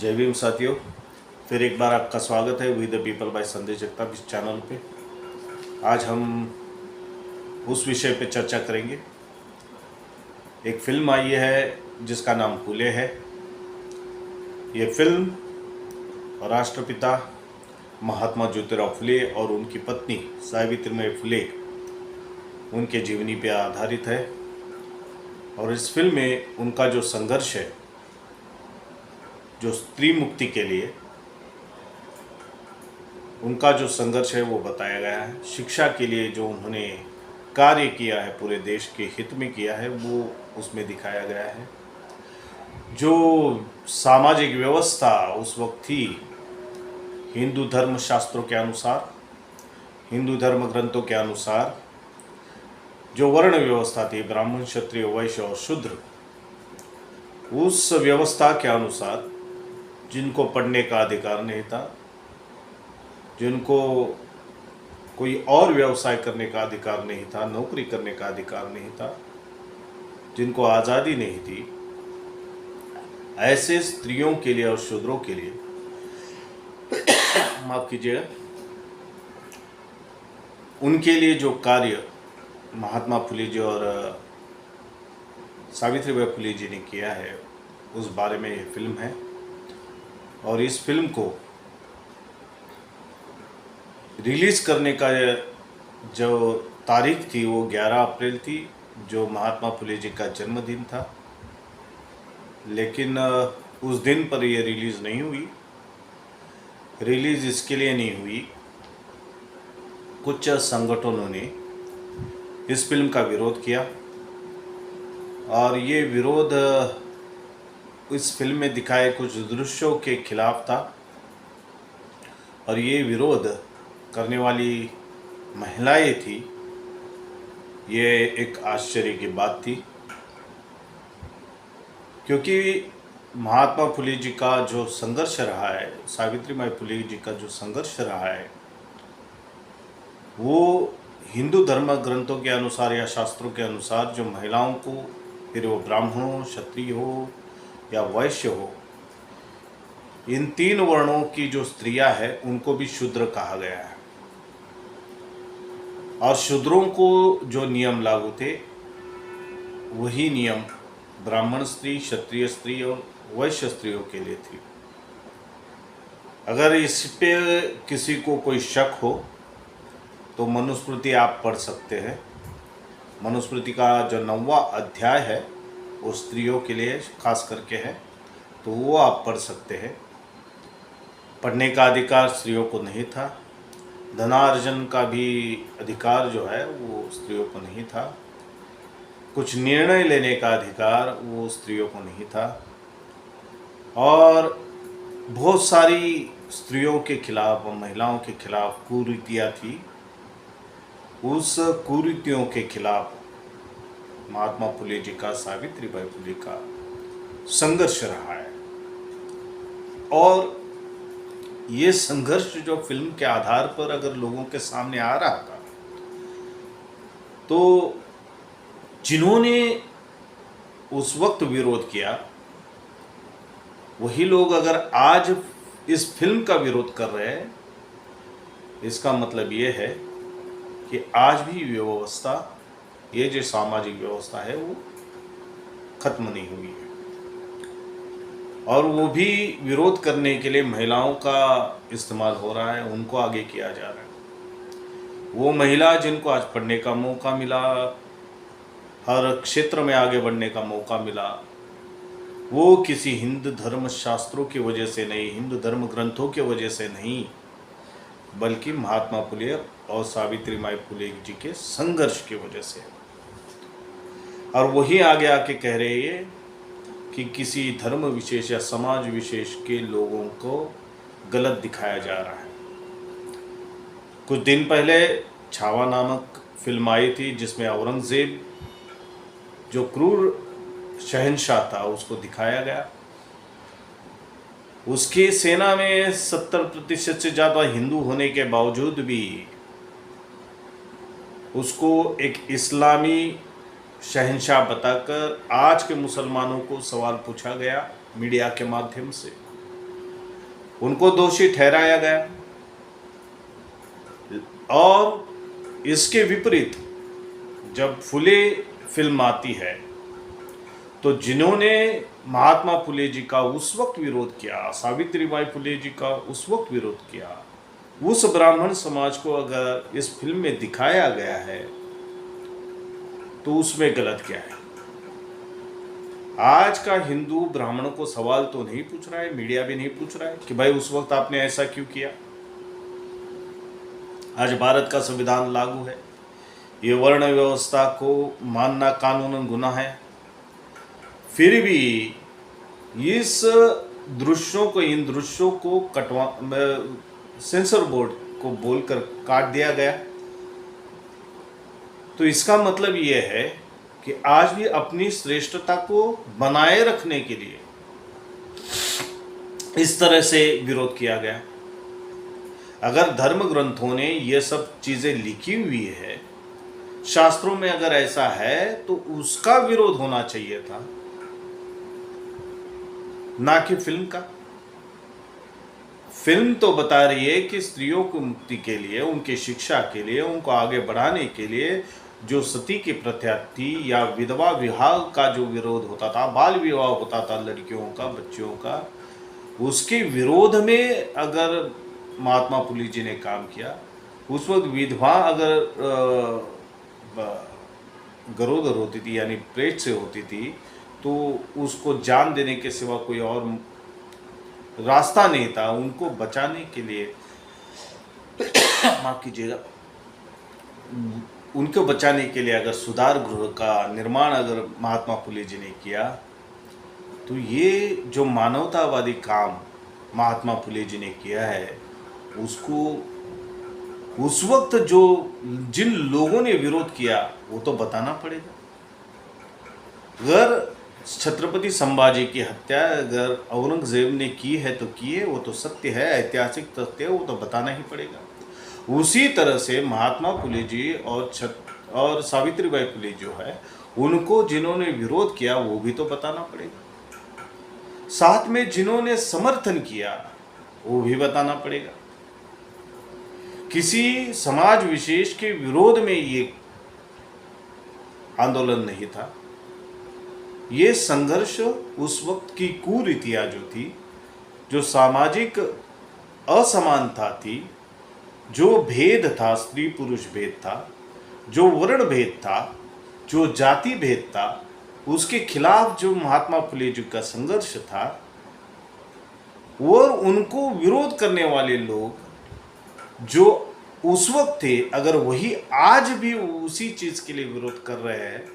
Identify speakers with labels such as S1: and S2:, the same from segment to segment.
S1: जय भीम साथियों, फिर एक बार आपका स्वागत है वी द पीपल बाय संदेश जगताप इस चैनल पे। आज हम उस विषय पे चर्चा करेंगे। एक फिल्म आई है जिसका नाम फूले है। ये फिल्म राष्ट्रपिता महात्मा ज्योतिराव फुले और उनकी पत्नी सावित्रीबाई फुले उनके जीवनी पे आधारित है। और इस फिल्म में उनका जो संघर्ष है, जो स्त्री मुक्ति के लिए उनका जो संघर्ष है वो बताया गया है। शिक्षा के लिए जो उन्होंने कार्य किया है, पूरे देश के हित में किया है, वो उसमें दिखाया गया है। जो सामाजिक व्यवस्था उस वक्त थी, हिंदू धर्म शास्त्रों के अनुसार, हिंदू धर्म ग्रंथों के अनुसार जो वर्ण व्यवस्था थी, ब्राह्मण, क्षत्रिय, वैश्य और शूद्र, उस व्यवस्था के अनुसार जिनको पढ़ने का अधिकार नहीं था, जिनको कोई और व्यवसाय करने का अधिकार नहीं था, नौकरी करने का अधिकार नहीं था, जिनको आज़ादी नहीं थी, ऐसे स्त्रियों के लिए और शूद्रों के लिए माफ कीजिएगा, उनके लिए जो कार्य महात्मा फुले जी और सावित्रीबाई फुले जी ने किया है, उस बारे में ये फिल्म है। और इस फिल्म को रिलीज करने का जो तारीख थी वो 11 अप्रैल थी, जो महात्मा फुले जी का जन्मदिन था। लेकिन उस दिन पर ये रिलीज़ नहीं हुई। रिलीज़ इसके लिए नहीं हुई, कुछ संगठनों ने इस फिल्म का विरोध किया और ये विरोध इस फिल्म में दिखाए कुछ दृश्यों के खिलाफ था। और ये विरोध करने वाली महिलाएं थी। ये एक आश्चर्य की बात थी, क्योंकि महात्मा फुले जी का जो संघर्ष रहा है, सावित्रीबाई फुले जी का जो संघर्ष रहा है, वो हिंदू धर्म ग्रंथों के अनुसार या शास्त्रों के अनुसार जो महिलाओं को, फिर वो ब्राह्मण हो, क्षत्रिय हो या वैश्य हो, इन 3 वर्णों की जो स्त्रियां हैं उनको भी शूद्र कहा गया है। और शूद्रों को जो नियम लागू थे वही नियम ब्राह्मण स्त्री, क्षत्रिय स्त्री और वैश्य स्त्रियों के लिए थी। अगर इस पे किसी को कोई शक हो तो मनुस्मृति आप पढ़ सकते हैं। मनुस्मृति का जो 9वां अध्याय है वो स्त्रियों के लिए खास करके है, तो वो आप पढ़ सकते हैं। पढ़ने का अधिकार स्त्रियों को नहीं था, धनार्जन का भी अधिकार जो है वो स्त्रियों को नहीं था, कुछ निर्णय लेने का अधिकार वो स्त्रियों को नहीं था। और बहुत सारी स्त्रियों के खिलाफ, महिलाओं के खिलाफ कुरीतियाँ थी। उस कुरीतियों के खिलाफ महात्मा फुले जी का, सावित्रीबाई फुले का संघर्ष रहा है। और ये संघर्ष जो फिल्म के आधार पर अगर लोगों के सामने आ रहा था, तो जिन्होंने उस वक्त विरोध किया वही लोग अगर आज इस फिल्म का विरोध कर रहे हैं, इसका मतलब ये है कि आज भी व्यवस्था, ये जो सामाजिक व्यवस्था है वो खत्म नहीं हुई है। और वो भी विरोध करने के लिए महिलाओं का इस्तेमाल हो रहा है, उनको आगे किया जा रहा है। वो महिला जिनको आज पढ़ने का मौका मिला, हर क्षेत्र में आगे बढ़ने का मौका मिला, वो किसी हिंदू धर्म शास्त्रों की वजह से नहीं, हिंदू धर्म ग्रंथों की वजह से नहीं, बल्कि महात्मा फुले और सावित्रीबाई फुले जी के संघर्ष की वजह से। और वही आगे आके कह रहे हैं कि किसी धर्म विशेष या समाज विशेष के लोगों को गलत दिखाया जा रहा है। कुछ दिन पहले छावा नामक फिल्म आई थी, जिसमें औरंगजेब जो क्रूर शहंशाह था उसको दिखाया गया। उसकी सेना में 70% से ज़्यादा हिंदू होने के बावजूद भी उसको एक इस्लामी शहंशाह बताकर आज के मुसलमानों को सवाल पूछा गया मीडिया के माध्यम से। उनको दोषी ठहराया गया। और इसके विपरीत जब फुले फिल्म आती है तो जिन्होंने महात्मा फुले जी का उस वक्त विरोध किया, सावित्रीबाई फुले जी का उस वक्त विरोध किया, उस ब्राह्मण समाज को अगर इस फिल्म में दिखाया गया है तो उसमें गलत क्या है? आज का हिंदू ब्राह्मणों को सवाल तो नहीं पूछ रहा है, मीडिया भी नहीं पूछ रहा है कि भाई उस वक्त आपने ऐसा क्यों किया। आज भारत का संविधान लागू है, ये वर्ण व्यवस्था को मानना कानूनन गुनाह है, फिर भी इस दृश्यों को, इन दृश्यों को सेंसर बोर्ड को बोलकर काट दिया गया। तो इसका मतलब यह है कि आज भी अपनी श्रेष्ठता को बनाए रखने के लिए इस तरह से विरोध किया गया। अगर धर्म ग्रंथों ने ये सब चीजें लिखी हुई है, शास्त्रों में अगर ऐसा है तो उसका विरोध होना चाहिए था, ना कि फिल्म का। फिल्म तो बता रही है कि स्त्रियों को मुक्ति के लिए, उनकी शिक्षा के लिए, उनको आगे बढ़ाने के लिए जो सती की प्रथा थी या विधवा विवाह का जो विरोध होता था, बाल विवाह होता था लड़कियों का, बच्चियों का, उसके विरोध में अगर महात्मा फुले जी ने काम किया। उस वक्त विधवा अगर गरोदर होती थी यानी पेट से होती थी तो उसको जान देने के सिवा कोई और रास्ता नहीं था उनको बचाने के लिए। माफ कीजिएगा, उनको बचाने के लिए अगर सुधार गृह का निर्माण अगर महात्मा फुले जी ने किया तो ये जो मानवतावादी काम महात्मा फुले जी ने किया है उसको उस वक्त जो जिन लोगों ने विरोध किया वो तो बताना पड़ेगा। अगर छत्रपति संभाजी की हत्या अगर औरंगजेब ने की है तो की है, वो तो सत्य है, ऐतिहासिक तथ्य है, वो तो बताना ही पड़ेगा। उसी तरह से महात्मा फुले जी और सावित्रीबाई फुले जो है उनको जिन्होंने विरोध किया वो भी तो बताना पड़ेगा। साथ में जिन्होंने समर्थन किया वो भी बताना पड़ेगा। किसी समाज विशेष के विरोध में ये आंदोलन नहीं था, ये संघर्ष उस वक्त की कुरीतियां जो थी, जो सामाजिक असमानता थी, जो भेद था, स्त्री पुरुष भेद था, जो वर्ण भेद था, जो जाति भेद था, उसके खिलाफ जो महात्मा फुले जी का संघर्ष था, और उनको विरोध करने वाले लोग जो उस वक्त थे, अगर वही आज भी उसी चीज के लिए विरोध कर रहे हैं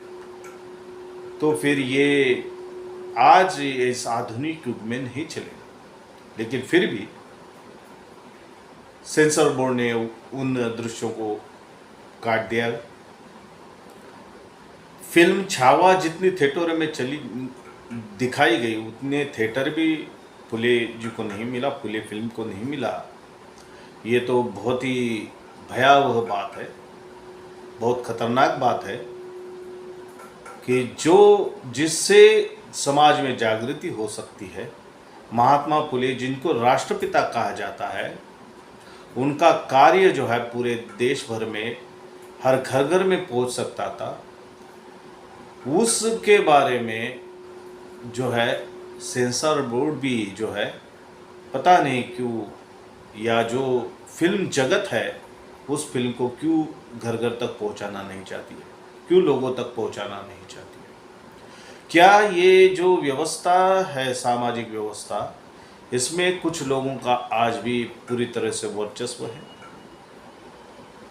S1: तो फिर ये आज इस आधुनिक युग में नहीं चलेगा। लेकिन फिर भी सेंसर बोर्ड ने उन दृश्यों को काट दिया। फिल्म छावा जितनी थिएटरों में चली दिखाई गई उतने थिएटर भी फुले जी को नहीं मिला, फुले फिल्म को नहीं मिला। ये तो बहुत ही भयावह बात है, बहुत खतरनाक बात है कि जो जिससे समाज में जागृति हो सकती है। महात्मा फुले जिनको राष्ट्रपिता कहा जाता है, उनका कार्य जो है पूरे देश भर में हर घर घर में पहुंच सकता था, उसके बारे में जो है सेंसर बोर्ड भी जो है पता नहीं क्यों, या जो फिल्म जगत है उस फिल्म को क्यों घर घर तक पहुंचाना नहीं चाहती है, क्यों लोगों तक पहुंचाना नहीं चाहती है। क्या ये जो व्यवस्था है, सामाजिक व्यवस्था, इसमें कुछ लोगों का आज भी पूरी तरह से वर्चस्व है?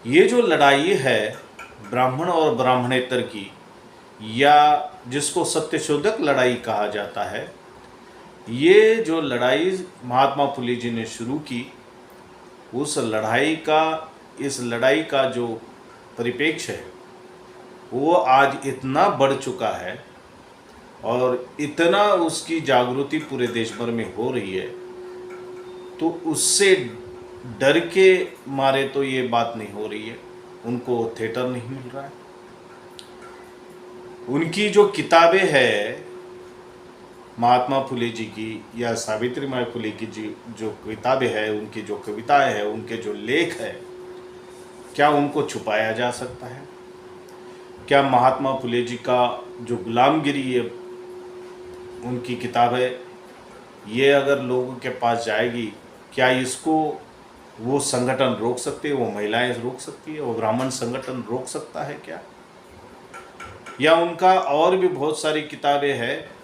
S1: ये जो लड़ाई है ब्राह्मण और ब्राह्मणेतर की, या जिसको सत्यशोधक लड़ाई कहा जाता है, ये जो लड़ाई महात्मा फुले जी ने शुरू की, उस लड़ाई का, इस लड़ाई का जो परिप्रेक्ष्य है वो आज इतना बढ़ चुका है और इतना उसकी जागृति पूरे देश भर में हो रही है, तो उससे डर के मारे तो ये बात नहीं हो रही है। उनको थिएटर नहीं मिल रहा है, उनकी जो किताबें हैं महात्मा फुले जी की या सावित्री बाई फुले की जी जो किताबें हैं, उनकी जो कविताएं हैं, उनके जो लेख है, क्या उनको छुपाया जा सकता है? क्या महात्मा फुले जी का जो गुलामगिरी ये उनकी किताब है, ये अगर लोगों के पास जाएगी, क्या इसको वो संगठन रोक सकते हैं, वो महिलाएं रोक सकती है, वो ब्राह्मण संगठन रोक सकता है क्या? या उनका और भी बहुत सारी किताबें हैं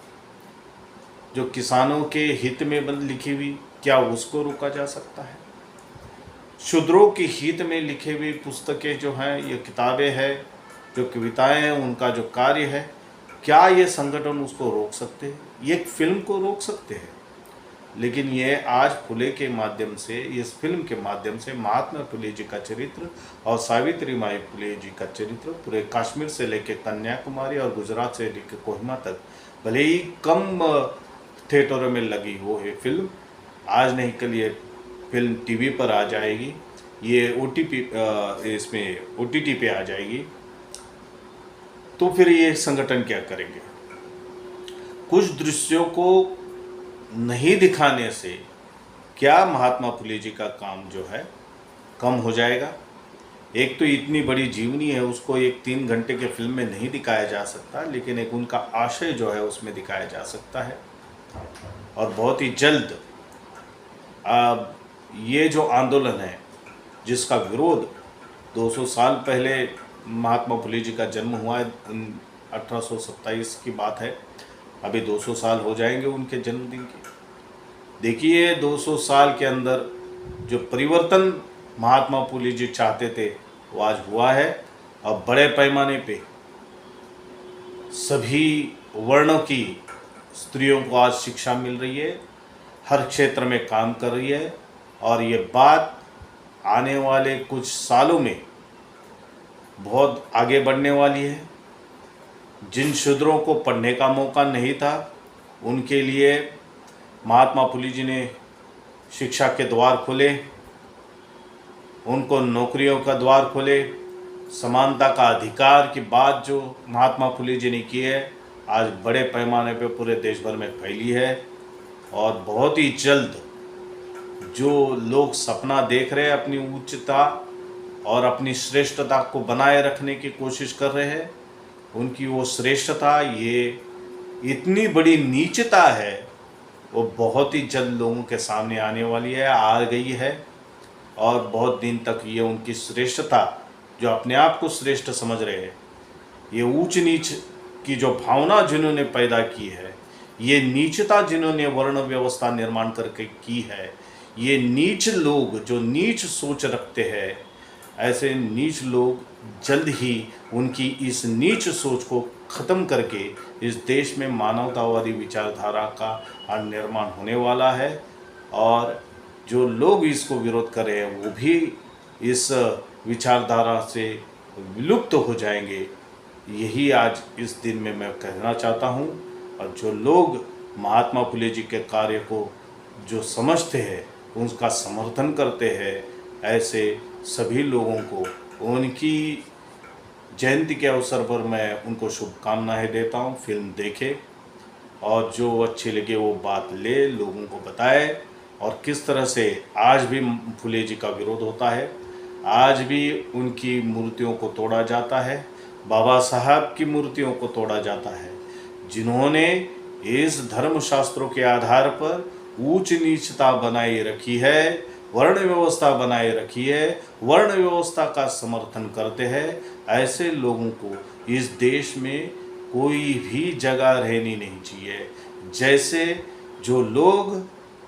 S1: जो किसानों के हित में लिखी हुई, क्या उसको रोका जा सकता है? शूद्रों के हित में लिखे हुई पुस्तकें जो हैं, ये किताबें हैं, जो कविताएं हैं, उनका जो कार्य है, क्या ये संगठन उसको रोक सकते हैं? ये फिल्म को रोक सकते हैं, लेकिन ये आज फुले के माध्यम से, इस फिल्म के माध्यम से महात्मा फुले जी का चरित्र और सावित्री बाई फुले जी का चरित्र पूरे कश्मीर से लेकर कन्याकुमारी और गुजरात से लेकर कोहिमा तक, भले ही कम थिएटरों में लगी हो ये फिल्म, आज नहीं कल ये फिल्म टीवी पर आ जाएगी, ये इसमें OTT पे आ जाएगी। तो फिर ये संगठन क्या करेंगे? कुछ दृश्यों को नहीं दिखाने से क्या महात्मा फुले जी का काम जो है कम हो जाएगा? एक तो इतनी बड़ी जीवनी है, उसको एक 3 घंटे के फिल्म में नहीं दिखाया जा सकता, लेकिन एक उनका आशय जो है उसमें दिखाया जा सकता है। और बहुत ही जल्द ये जो आंदोलन है, जिसका विरोध 200 साल पहले महात्मा फुले जी का जन्म हुआ है, 1827 की बात है, अभी 200 साल हो जाएंगे उनके जन्मदिन के। देखिए 200 साल के अंदर जो परिवर्तन महात्मा फुले जी चाहते थे वो आज हुआ है। अब बड़े पैमाने पे सभी वर्णों की स्त्रियों को आज शिक्षा मिल रही है, हर क्षेत्र में काम कर रही है, और ये बात आने वाले कुछ सालों में बहुत आगे बढ़ने वाली है। जिन शूद्रों को पढ़ने का मौका नहीं था, उनके लिए महात्मा फुले जी ने शिक्षा के द्वार खोले, उनको नौकरियों का द्वार खोले, समानता का अधिकार की बात जो महात्मा फुले जी ने की है, आज बड़े पैमाने पर पूरे देश भर में फैली है। और बहुत ही जल्द जो लोग सपना देख रहे हैं अपनी उच्चता और अपनी श्रेष्ठता को बनाए रखने की कोशिश कर रहे हैं, उनकी वो श्रेष्ठता, ये इतनी बड़ी नीचता है, वो बहुत ही जल्द लोगों के सामने आने वाली है, आ गई है। और बहुत दिन तक ये उनकी श्रेष्ठता, जो अपने आप को श्रेष्ठ समझ रहे हैं, ये ऊंच नीच की जो भावना जिन्होंने पैदा की है, ये नीचता जिन्होंने वर्ण व्यवस्था निर्माण करके की है, ये नीच लोग जो नीच सोच रखते हैं, ऐसे नीच लोग जल्द ही उनकी इस नीच सोच को ख़त्म करके इस देश में मानवतावादी विचारधारा का निर्माण होने वाला है। और जो लोग इसको विरोध कर रहे हैं वो भी इस विचारधारा से विलुप्त हो जाएंगे। यही आज इस दिन में मैं कहना चाहता हूँ। और जो लोग महात्मा फुले जी के कार्य को जो समझते हैं, उसका समर्थन करते हैं, ऐसे सभी लोगों को उनकी जयंती के अवसर पर मैं उनको शुभकामनाएं देता हूँ। फिल्म देखे और जो अच्छी लगे वो बात ले, लोगों को बताए। और किस तरह से आज भी फुले जी का विरोध होता है, आज भी उनकी मूर्तियों को तोड़ा जाता है, बाबा साहब की मूर्तियों को तोड़ा जाता है, जिन्होंने इस धर्मशास्त्रों के आधार पर ऊंच नीचता बनाए रखी है, वर्ण व्यवस्था बनाए रखी है, वर्ण व्यवस्था का समर्थन करते हैं। ऐसे लोगों को इस देश में कोई भी जगह रहनी नहीं चाहिए। जैसे जो लोग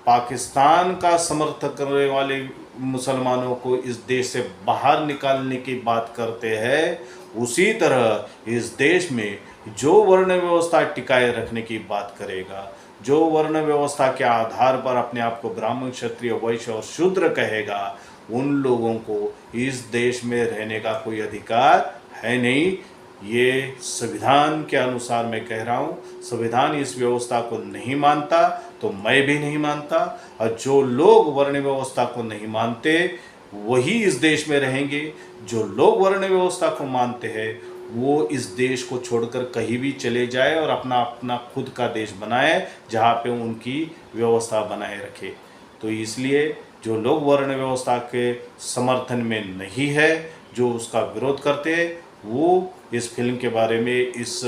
S1: पाकिस्तान का समर्थन करने वाले मुसलमानों को इस देश से बाहर निकालने की बात करते हैं, उसी तरह इस देश में जो वर्ण व्यवस्था टिकाए रखने की बात करेगा, जो वर्ण व्यवस्था के आधार पर अपने आप को ब्राह्मण, क्षत्रिय, वैश्य और शूद्र कहेगा, उन लोगों को इस देश में रहने का कोई अधिकार है नहीं। ये संविधान के अनुसार मैं कह रहा हूँ, संविधान इस व्यवस्था को नहीं मानता तो मैं भी नहीं मानता। और जो लोग वर्ण व्यवस्था को नहीं मानते वही इस देश में रहेंगे, जो लोग वर्ण व्यवस्था को मानते हैं वो इस देश को छोड़कर कहीं भी चले जाए और अपना अपना खुद का देश बनाए जहाँ पे उनकी व्यवस्था बनाए रखे। तो इसलिए जो लोग वर्ण व्यवस्था के समर्थन में नहीं है, जो उसका विरोध करते हैं, वो इस फिल्म के बारे में, इस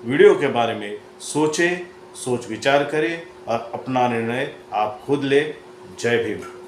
S1: वीडियो के बारे में सोच विचार करें और अपना निर्णय आप खुद लें। जय भीम।